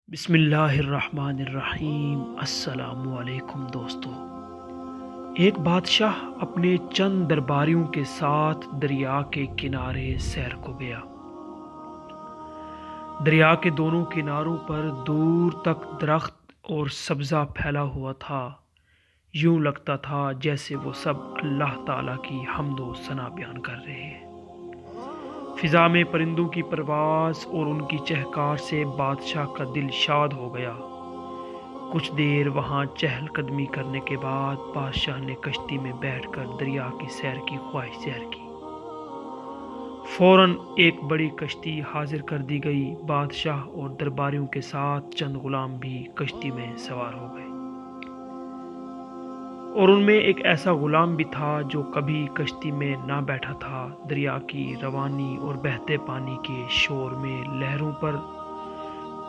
بسم اللہ الرحمن الرحیم۔ السلام علیکم دوستو۔ ایک بادشاہ اپنے چند درباریوں کے ساتھ دریا کے کنارے سیر کو گیا۔ دریا کے دونوں کناروں پر دور تک درخت اور سبزہ پھیلا ہوا تھا۔ یوں لگتا تھا جیسے وہ سب اللہ تعالیٰ کی حمد و ثنا بیان کر رہے ہیں۔ فضا میں پرندوں کی پرواز اور ان کی چہکار سے بادشاہ کا دل شاد ہو گیا۔ کچھ دیر وہاں چہل قدمی کرنے کے بعد بادشاہ نے کشتی میں بیٹھ کر دریا کی سیر کی خواہش ظاہر کی۔ فوراً ایک بڑی کشتی حاضر کر دی گئی۔ بادشاہ اور درباریوں کے ساتھ چند غلام بھی کشتی میں سوار ہو گئے، اور ان میں ایک ایسا غلام بھی تھا جو کبھی کشتی میں نہ بیٹھا تھا۔ دریا کی روانی اور بہتے پانی کے شور میں لہروں پر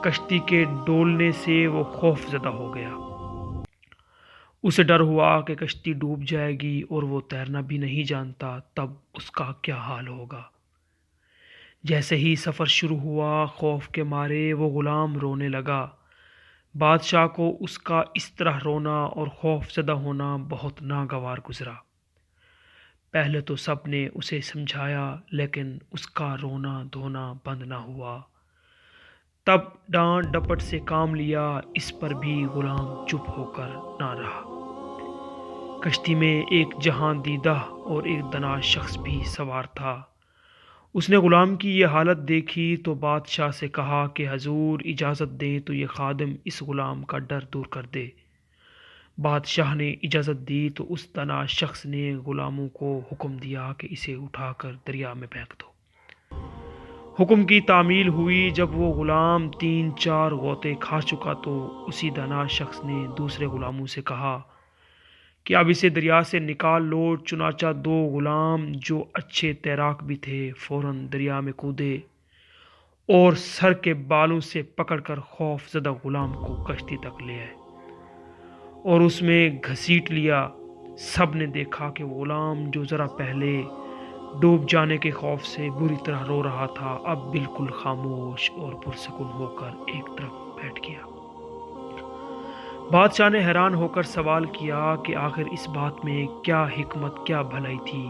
کشتی کے ڈولنے سے وہ خوف زدہ ہو گیا۔ اسے ڈر ہوا کہ کشتی ڈوب جائے گی اور وہ تیرنا بھی نہیں جانتا، تب اس کا کیا حال ہوگا۔ جیسے ہی سفر شروع ہوا، خوف کے مارے وہ غلام رونے لگا۔ بادشاہ کو اس کا اس طرح رونا اور خوف زدہ ہونا بہت ناگوار گزرا۔ پہلے تو سب نے اسے سمجھایا، لیکن اس کا رونا دھونا بند نہ ہوا۔ تب ڈانٹ ڈپٹ سے کام لیا، اس پر بھی غلام چپ ہو کر نہ رہا۔ کشتی میں ایک جہاں دیدہ اور ایک دنا شخص بھی سوار تھا۔ اس نے غلام کی یہ حالت دیکھی تو بادشاہ سے کہا کہ حضور اجازت دیں تو یہ خادم اس غلام کا ڈر دور کر دے۔ بادشاہ نے اجازت دی تو اس دنا شخص نے غلاموں کو حکم دیا کہ اسے اٹھا کر دریا میں پھینک دو۔ حکم کی تعمیل ہوئی۔ جب وہ غلام 3-4 غوطے کھا چکا تو اسی دنا شخص نے دوسرے غلاموں سے کہا کہ اب اسے دریا سے نکال لو۔ چنانچہ 2 غلام جو اچھے تیراک بھی تھے فوراً دریا میں کودے اور سر کے بالوں سے پکڑ کر خوف زدہ غلام کو کشتی تک لے آئے اور اس میں گھسیٹ لیا۔ سب نے دیکھا کہ وہ غلام جو ذرا پہلے ڈوب جانے کے خوف سے بری طرح رو رہا تھا، اب بالکل خاموش اور پرسکون ہو کر ایک طرف بیٹھ گیا۔ بادشاہ نے حیران ہو کر سوال کیا کہ آخر اس بات میں کیا حکمت، کیا بھلائی تھی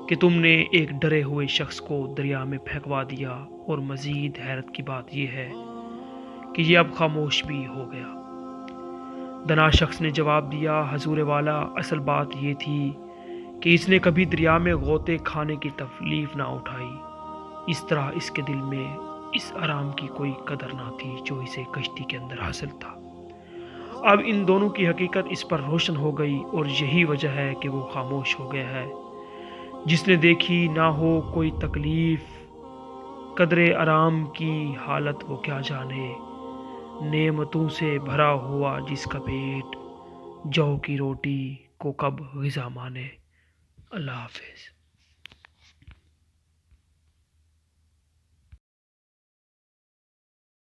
کہ تم نے ایک ڈرے ہوئے شخص کو دریا میں پھینکوا دیا، اور مزید حیرت کی بات یہ ہے کہ یہ اب خاموش بھی ہو گیا۔ دنا شخص نے جواب دیا، حضور والا، اصل بات یہ تھی کہ اس نے کبھی دریا میں غوطے کھانے کی تکلیف نہ اٹھائی، اس طرح اس کے دل میں اس آرام کی کوئی قدر نہ تھی جو اسے کشتی کے اندر حاصل تھا۔ اب ان دونوں کی حقیقت اس پر روشن ہو گئی، اور یہی وجہ ہے کہ وہ خاموش ہو گیا ہے۔ جس نے دیکھی نہ ہو کوئی تکلیف، قدر آرام کی حالت وہ کیا جانے۔ نعمتوں سے بھرا ہوا جس کا پیٹ، جو کی روٹی کو کب غذا مانے۔ اللہ حافظ۔